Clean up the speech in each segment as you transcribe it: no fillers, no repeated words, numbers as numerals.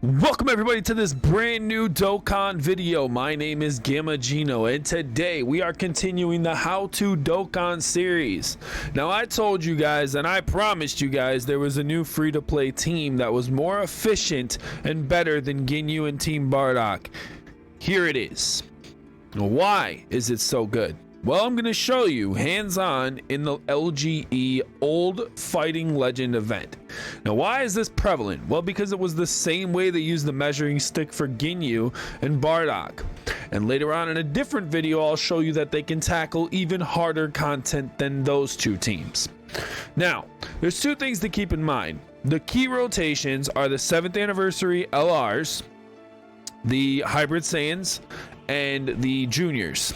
Welcome everybody to this brand new Dokkan video. My name is Gamma Gino and today we are continuing the How to Dokkan series. Now I told you guys and I promised you guys there was a new free-to-play team that was more efficient and better than Ginyu and Team Bardock. Here it is. Why is it so good? Well, I'm going to show you hands-on in the LGE Old Fighting Legend event. Now, why is this prevalent? Well, because it was the same way they used the measuring stick for Ginyu and Bardock. And later on in a different video, I'll show you that they can tackle even harder content than those two teams. Now, there's two things to keep in mind. The key rotations are the 7th anniversary LRs, the Hybrid Saiyans, and the Juniors.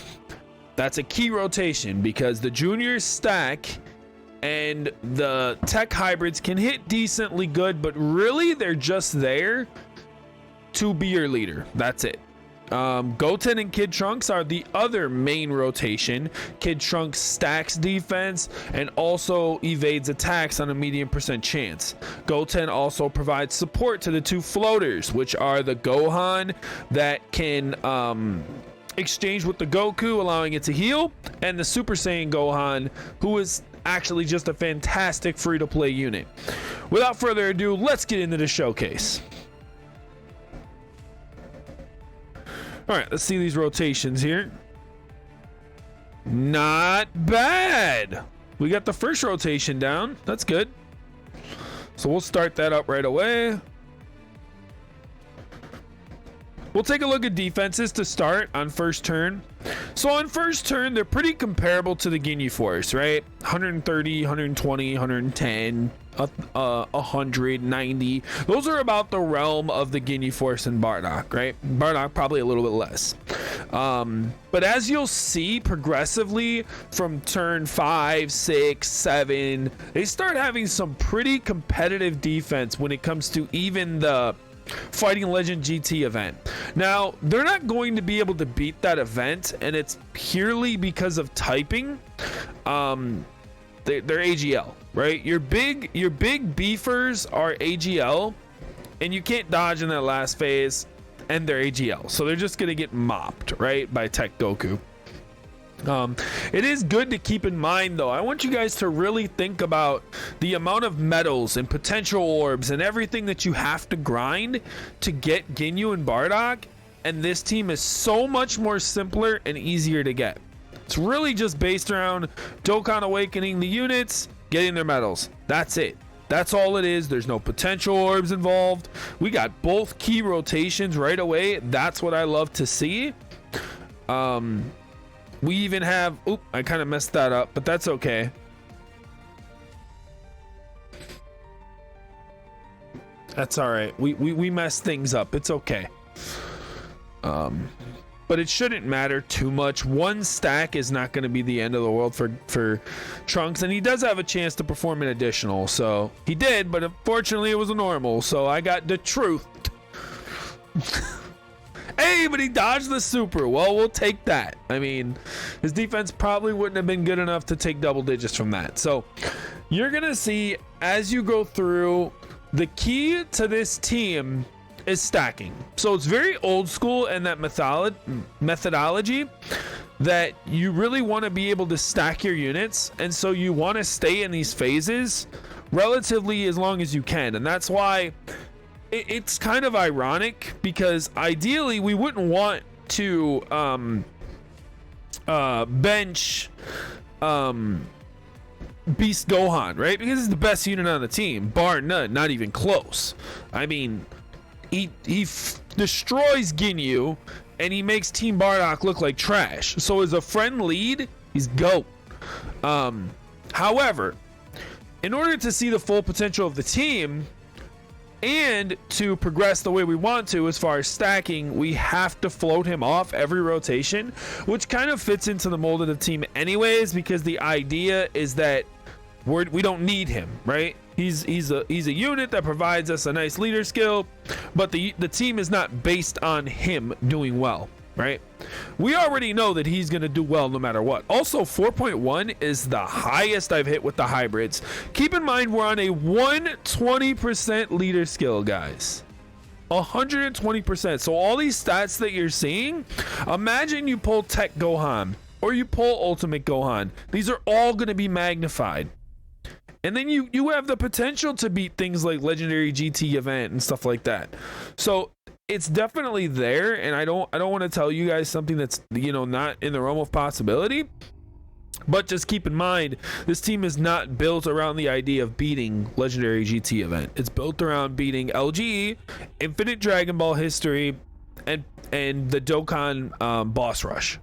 That's a key rotation because the juniors stack and the tech hybrids can hit decently good, but really they're just there to be your leader. That's it. Goten and Kid Trunks are the other main rotation. Kid Trunks stacks defense and also evades attacks on a medium % chance. Goten also provides support to the two floaters, which are the Gohan that can exchange with the Goku, allowing it to heal, and the Super Saiyan Gohan, who is actually just a fantastic free-to-play unit. Without further ado, let's get into the showcase. Alright, let's see these rotations here. Not bad. We got the first rotation down. That's good. So we'll start that up right away. We'll take a look at defenses to start on first turn. So on first turn, they're pretty comparable to the Ginyu Force, right? 130, 120, 110, 190. Those are about the realm of the Ginyu Force and Bardock, right? Bardock probably a little bit less. But as you'll see progressively from turn 5, 6, 7, they start having some pretty competitive defense when it comes to even the Fighting Legend GT event. Now, they're not going to be able to beat that event, and it's purely because of typing. They're AGL, right? Your big beefers are AGL, and you can't dodge in that last phase, and they're AGL. So they're just going to get mopped, right, by Tech Goku. It is good to keep in mind, though. I want you guys to really think about the amount of medals and potential orbs and everything that you have to grind to get Ginyu and Bardock, and this team is so much more simpler and easier to get. It's really just based around Dokkan awakening the units, getting their medals. That's it. That's all it is. There's no potential orbs involved. We got both key rotations right away. That's what I love to see. We even have, oop, I kind of messed that up, but that's okay. That's all right. We messed things up. It's okay. But it shouldn't matter too much. One stack is not going to be the end of the world for Trunks, and he does have a chance to perform an additional. So he did, but unfortunately it was a normal. So I got the truth. Hey, but he dodged the super. Well, we'll take that. I mean, his defense probably wouldn't have been good enough to take double digits from that. So you're going to see as you go through, the key to this team is stacking. So it's very old school in that methodology that you really want to be able to stack your units. And so you want to stay in these phases relatively as long as you can. And that's why it's kind of ironic, because ideally we wouldn't want to bench Beast Gohan, right? Because he's the best unit on the team, bar none, not even close. I mean, he destroys Ginyu and he makes Team Bardock look like trash. So as a friend lead, he's GOAT. However, in order to see the full potential of the team and to progress the way we want to as far as stacking, we have to float him off every rotation, which kind of fits into the mold of the team anyways, because the idea is that we don't need him, right? He's a unit that provides us a nice leader skill, but the team is not based on him doing well, right? We already know that he's going to do well no matter what. Also, 4.1 is the highest I've hit with the hybrids. Keep in mind, we're on a 120% leader skill, guys. 120%. So all these stats that you're seeing, imagine you pull Tech Gohan or you pull Ultimate Gohan. These are all going to be magnified. And then you have the potential to beat things like Legendary GT event and stuff like that. So it's definitely there, and I don't want to tell you guys something that's, you know, not in the realm of possibility. But just keep in mind, this team is not built around the idea of beating Legendary GT event. It's built around beating LGE, Infinite Dragon Ball History, and the Dokkan Boss Rush.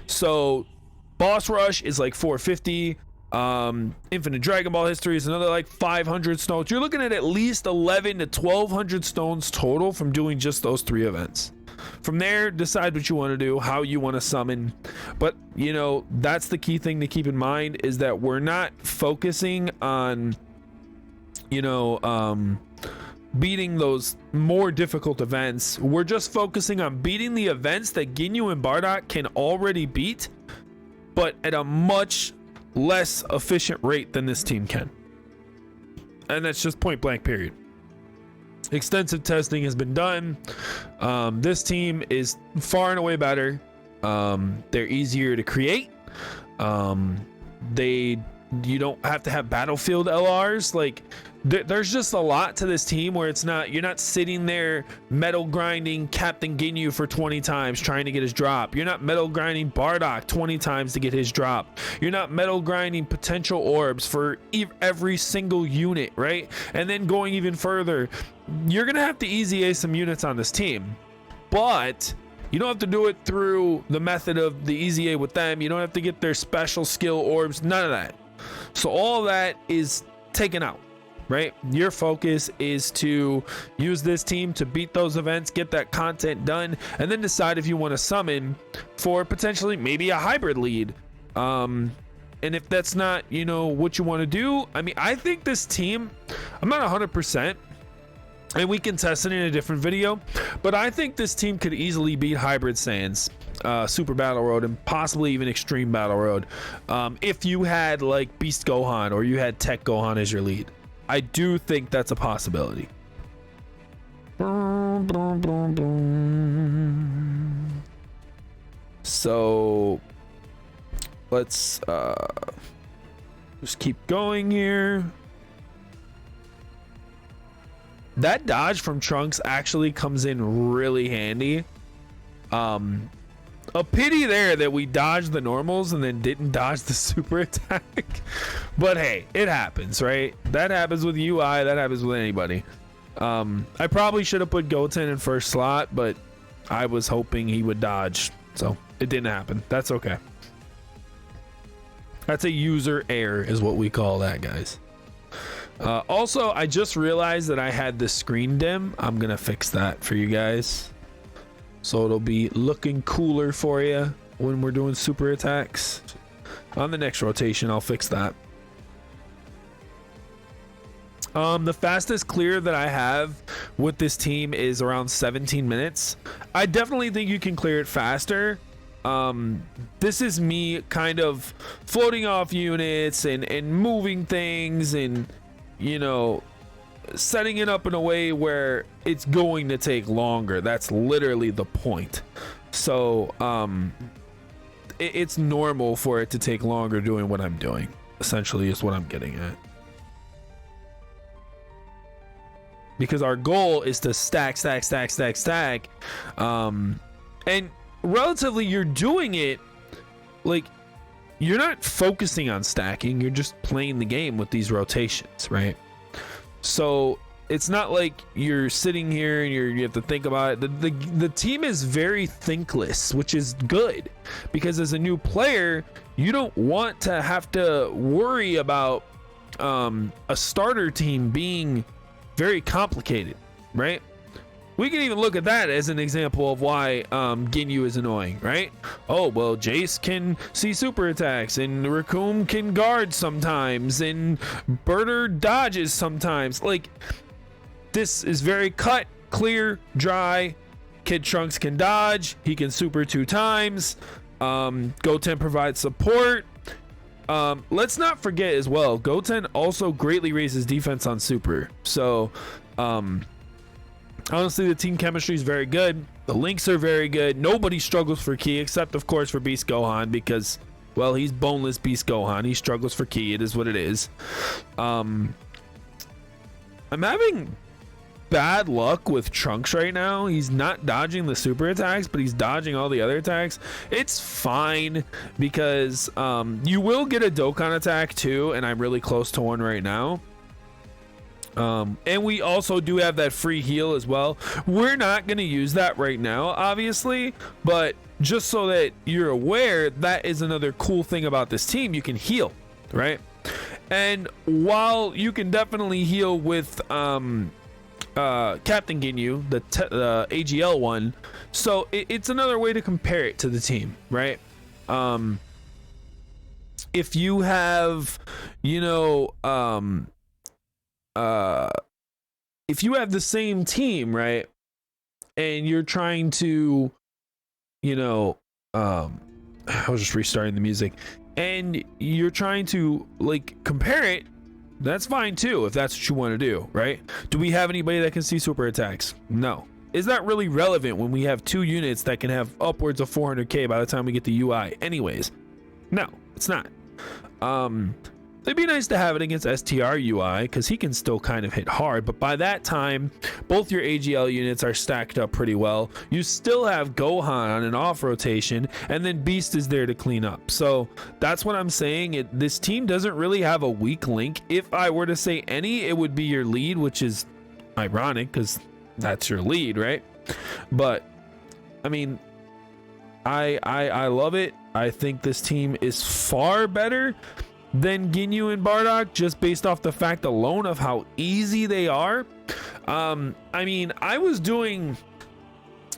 So Boss Rush is like 450. Infinite Dragon Ball History is another like 500 stones. You're looking at least 11 to 1200 stones total from doing just those 3 events. From there, decide what you want to do, how you want to summon. But, you know, that's the key thing to keep in mind, is that we're not focusing on, you know, beating those more difficult events. We're just focusing on beating the events that Ginyu and Bardock can already beat, but at a much less efficient rate than this team can. And that's just point blank, period. Extensive testing has been done. This team is far and away better. They're easier to create. You don't have to have battlefield LRs. Like there's just a lot to this team where you're not sitting there metal grinding Captain Ginyu for 20 times trying to get his drop. You're not metal grinding Bardock 20 times to get his drop. You're not metal grinding potential orbs for every single unit, right? And then going even further, you're gonna have to easy A some units on this team, but you don't have to do it through the method of the easy A with them. You don't have to get their special skill orbs, none of that. So all of that is taken out, right? Your focus is to use this team to beat those events, get that content done, and then decide if you want to summon for potentially maybe a hybrid lead. And if that's not, you know, what you want to do, I mean, I think this team, I'm not 100%, and we can test it in a different video, but I think this team could easily beat Hybrid Saiyans, Super Battle Road, and possibly even Extreme Battle Road, if you had like Beast Gohan or you had Tech Gohan as your lead. I do think that's a possibility. So let's just keep going here. That dodge from Trunks actually comes in really handy. A pity there that we dodged the normals and then didn't dodge the super attack. But hey, it happens, right? That happens with UI, that happens with anybody. I probably should have put Goten in first slot, but I was hoping he would dodge, so it didn't happen. That's okay. That's a user error is what we call that, guys. Also, I just realized that I had the screen dim. I'm gonna fix that for you guys, so it'll be looking cooler for you when we're doing super attacks. On the next rotation, I'll fix that. The fastest clear that I have with this team is around 17 minutes. I definitely think you can clear it faster. This is me kind of floating off units and moving things and, you know, setting it up in a way where it's going to take longer. That's literally the point. So it's normal for it to take longer doing what I'm doing, essentially, is what I'm getting at. Because our goal is to stack. And relatively, you're doing it like you're not focusing on stacking, you're just playing the game with these rotations, right? So it's not like you're sitting here and you have to think about it. The team is very thinkless, which is good, because as a new player, you don't want to have to worry about a starter team being very complicated, right? We can even look at that as an example of why Ginyu is annoying, right? Oh, well, Jace can see super attacks, and Raccoon can guard sometimes, and Birder dodges sometimes. Like, this is very cut, clear, dry. Kid Trunks can dodge. He can super 2 times. Goten provides support. Let's not forget as well, Goten also greatly raises defense on super. So, Honestly, the team chemistry is very good. The links are very good. Nobody struggles for key except, of course, for Beast Gohan because, well, he's boneless Beast Gohan. He struggles for key. It is what it is. I'm having bad luck with Trunks right now. He's not dodging the super attacks, but he's dodging all the other attacks. It's fine because you will get a Dokkan attack too, and I'm really close to one right now. And we also do have that free heal as well. We're not going to use that right now, obviously, but just so that you're aware, that is another cool thing about this team. You can heal, right? And while you can definitely heal with Captain Ginyu, the AGL one, so it's another way to compare it to the team, right? If you have, you know, if you have the same team, right, and you're trying to, you know, I was just restarting the music, and you're trying to like compare it, that's fine too if that's what you want to do, right? Do we have anybody that can see super attacks? No. Is that really relevant when we have 2 units that can have upwards of 400k by the time we get the UI anyways? No, it's not. It'd be nice to have it against STR UI because he can still kind of hit hard, but by that time both your AGL units are stacked up pretty well. You still have Gohan on an off rotation, and then Beast is there to clean up. So that's what I'm saying. This team doesn't really have a weak link. If I were to say any, it would be your lead, which is ironic because that's your lead, right? But I mean, I love it. I think this team is far better than Ginyu and Bardock just based off the fact alone of how easy they are. I mean, I was doing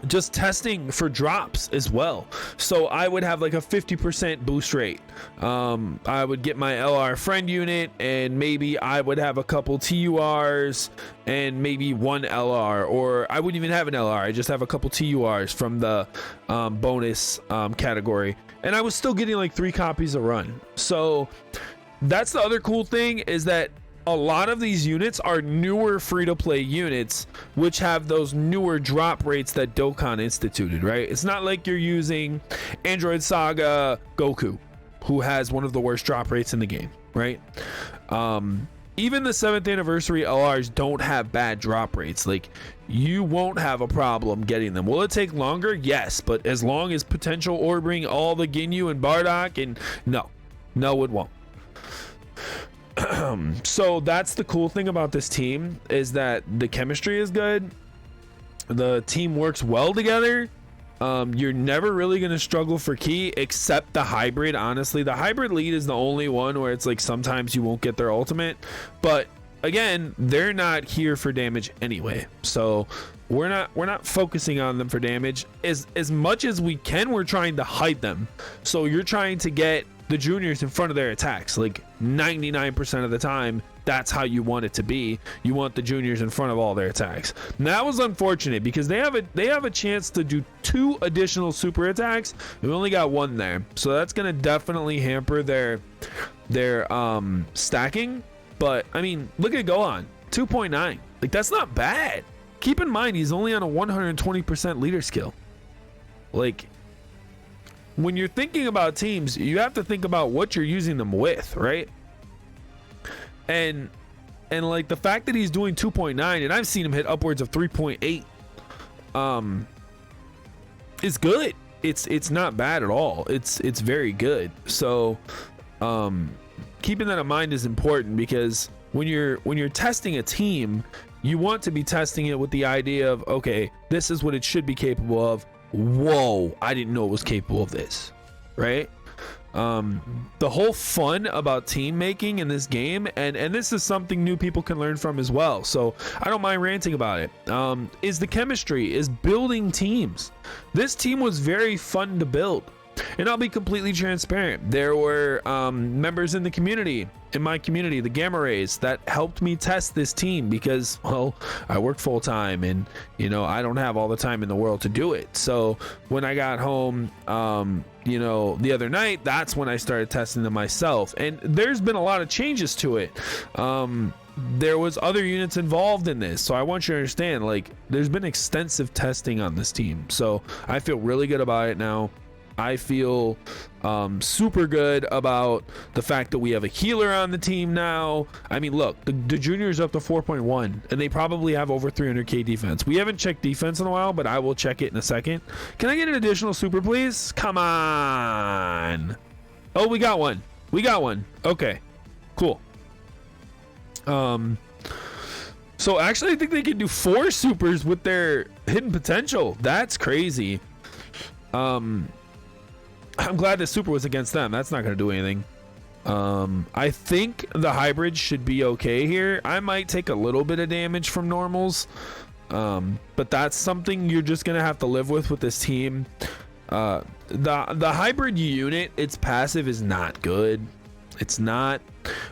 just testing for drops as well, so I would have like a 50% boost rate. I would get my LR friend unit, and maybe I would have a couple TURs and maybe 1 LR, or I wouldn't even have an LR. I just have a couple TURs from the bonus category, and I was still getting like 3 copies a run. So that's the other cool thing, is that a lot of these units are newer free-to-play units which have those newer drop rates that Dokkan instituted, right? It's not like you're using Android Saga Goku, who has one of the worst drop rates in the game, right? Even the 7th anniversary LRs don't have bad drop rates. Like, you won't have a problem getting them. Will it take longer? Yes, but as long as potential ordering all the Ginyu and Bardock, and no, it won't. So that's the cool thing about this team, is that the chemistry is good, the team works well together. You're never really going to struggle for key except the hybrid. Honestly, the hybrid lead is the only one where it's like sometimes you won't get their ultimate, but again, they're not here for damage anyway, so we're not focusing on them for damage. As much as we can, we're trying to hide them. So you're trying to get the juniors in front of their attacks. Like 99% of the time, that's how you want it to be. You want the juniors in front of all their attacks. And that was unfortunate because they have a chance to do 2 additional super attacks. We only got 1 there, so that's gonna definitely hamper their stacking. But I mean, look at Gohan, 2.9. Like, that's not bad. Keep in mind, he's only on a 120% leader skill. Like, when you're thinking about teams, you have to think about what you're using them with, right? And like the fact that he's doing 2.9, and I've seen him hit upwards of 3.8, is good. It's not bad at all. It's very good. So keeping that in mind is important, because when you're testing a team, you want to be testing it with the idea of, okay, this is what it should be capable of. Whoa, I didn't know it was capable of this, right? The whole fun about team making in this game, and this is something new people can learn from as well, so I don't mind ranting about it, is the chemistry, is building teams. This team was very fun to build, and I'll be completely transparent. There were members in the community, in my community, the Gamma Rays, that helped me test this team because, well, I work full time, and you know, I don't have all the time in the world to do it. So when I got home, you know, the other night, that's when I started testing them myself, and there's been a lot of changes to it. there was other units involved in this, so I want you to understand, like, there's been extensive testing on this team, so I feel really good about it now. I feel super good about the fact that we have a healer on the team now. I mean, look, the junior's up to 4.1, and they probably have over 300k defense. We haven't checked defense in a while, but I will check it in a second. Can I get an additional super, please? Come on. Oh, we got one. We got one. Okay, cool. So actually I think they can do 4 supers with their hidden potential. That's crazy. I'm glad the super was against them. That's not going to do anything. I think the hybrid should be okay here. I might take a little bit of damage from normals, but that's something you're just going to have to live with this team. The hybrid unit, its passive is not good. It's not,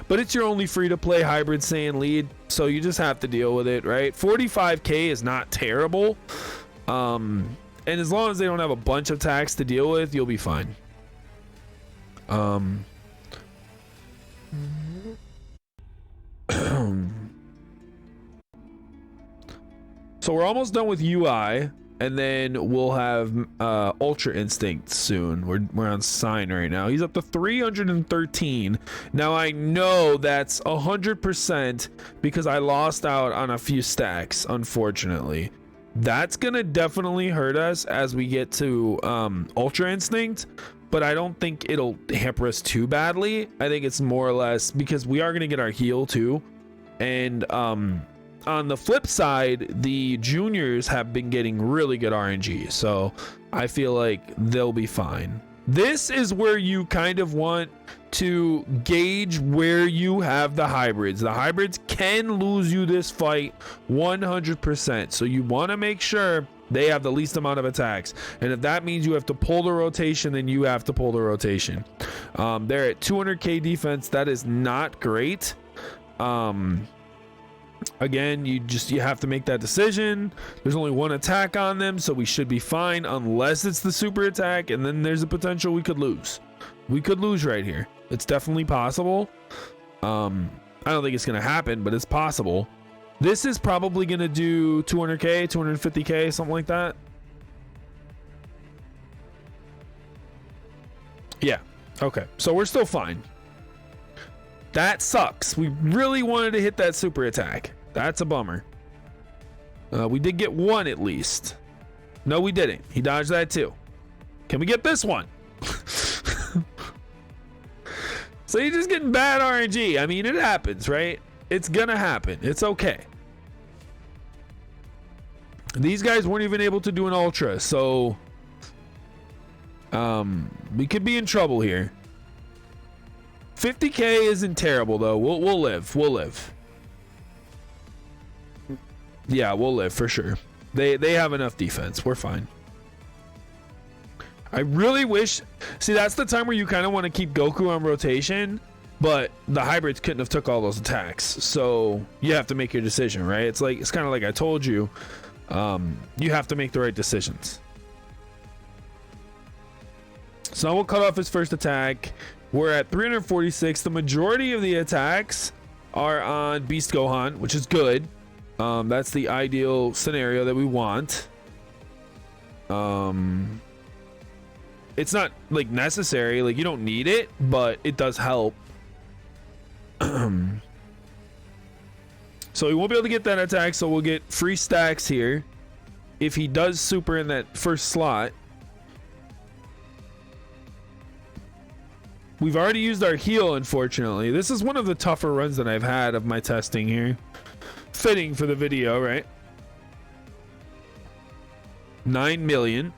but it's your only free to play hybrid Saiyan lead, so you just have to deal with it, right? 45k is not terrible. And as long as they don't have a bunch of attacks to deal with, you'll be fine. So we're almost done with UI, and then we'll have Ultra Instinct soon. We're on Sign right now. He's up to 313. Now I know that's 100% because I lost out on a few stacks, unfortunately. That's gonna definitely hurt us as we get to Ultra Instinct, but I don't think it'll hamper us too badly. I think it's more or less because we are gonna get our heal too, and on the flip side, the juniors have been getting really good RNG, so I feel like they'll be fine. This is where you kind of want to gauge where you have the hybrids. The hybrids can lose you this fight 100%. So you want to make sure they have the least amount of attacks. And if that means you have to pull the rotation, then you have to pull the rotation. They're at 200k defense. That is not great. Again, you have to make that decision. There's only one attack on them, so we should be fine unless it's the super attack, and then there's a potential we could lose. We could lose right here. It's definitely possible. I don't think it's gonna happen, but it's possible. This is probably gonna do 200k, 250k, something like that. Yeah, okay, so we're still fine. That sucks. We really wanted to hit that super attack. That's a bummer. We did get one at least. No, we didn't. He dodged that too. Can we get this one? So you're just getting bad RNG. I mean, it happens, right? It's gonna happen. It's okay. These guys weren't even able to do an ultra, so we could be in trouble here. 50k isn't terrible though. We'll live. We'll live. Yeah, we'll live for sure. They have enough defense. We're fine. I really wish. See, that's the time where you kind of want to keep Goku on rotation, but the hybrids couldn't have took all those attacks. So you have to make your decision, right? It's kind of like I told you. You have to make the right decisions. So we'll cut off his first attack. We're at 346. The majority of the attacks are on Beast Gohan, which is good. That's the ideal scenario that we want. It's not like necessary, like you don't need it, but it does help. So he won't be able to get that attack, so we'll get free stacks here if he does super in that first slot. We've already used our heal, unfortunately. This is one of the tougher runs that I've had of my testing here. Fitting for the video, right? 9 million.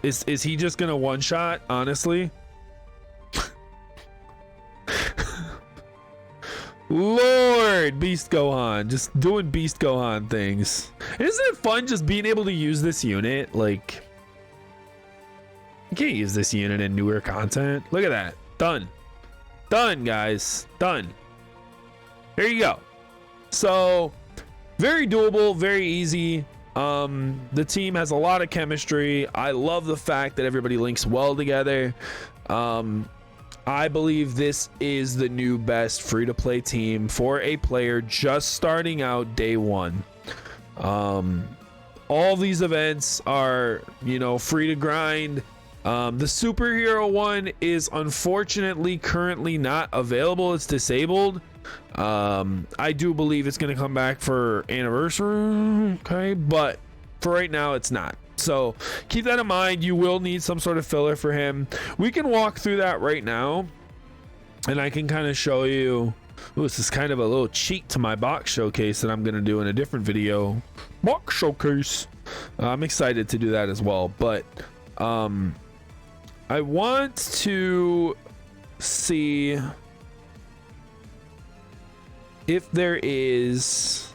Is he just gonna one shot, honestly? Lord, Beast Gohan, just doing Beast Gohan things. Isn't it fun just being able to use this unit? Like, you can't use this unit in newer content. Look at that. Done. Done, guys. Done. There you go. So, very doable, very easy. The team has a lot of chemistry. I love the fact that everybody links well together. I believe this is the new best free-to-play team for a player just starting out day one. All these events are, you know, free to grind. The superhero one is unfortunately currently not available. It's disabled. I do believe it's going to come back for anniversary, okay, but for right now it's not. So keep that in mind. You will need some sort of filler for him. We can walk through that right now, and I can kind of show you. Ooh, this is kind of a little cheat to my box showcase that I'm going to do in a different video. Box showcase. I'm excited to do that as well, but I want to see if there is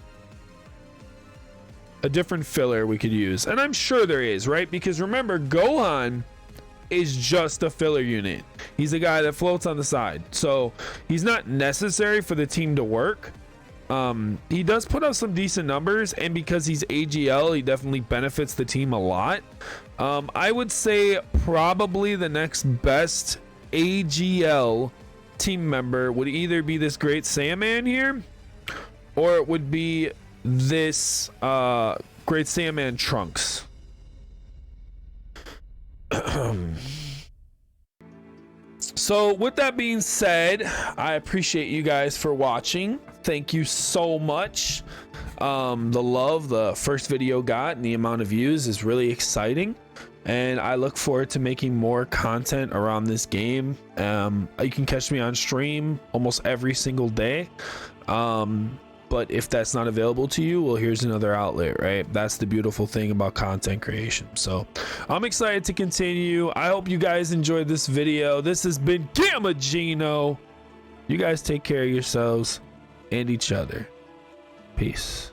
a different filler we could use, and I'm sure there is, right? Because remember, Gohan is just a filler unit. He's a guy that floats on the side, so he's not necessary for the team to work. He does put up some decent numbers, and because he's AGL, he definitely benefits the team a lot. I would say probably the next best AGL team member would either be this Great Saiyaman here, or it would be this Great Saiyaman Trunks. So with that being said, I appreciate you guys for watching. Thank you so much. The love the first video got and the amount of views is really exciting, and I look forward to making more content around this game. You can catch me on stream almost every single day. But if that's not available to you, well, here's another outlet, right? That's the beautiful thing about content creation. So I'm excited to continue. I hope you guys enjoyed this video. This has been Gamma Gino. You guys take care of yourselves and each other. Peace.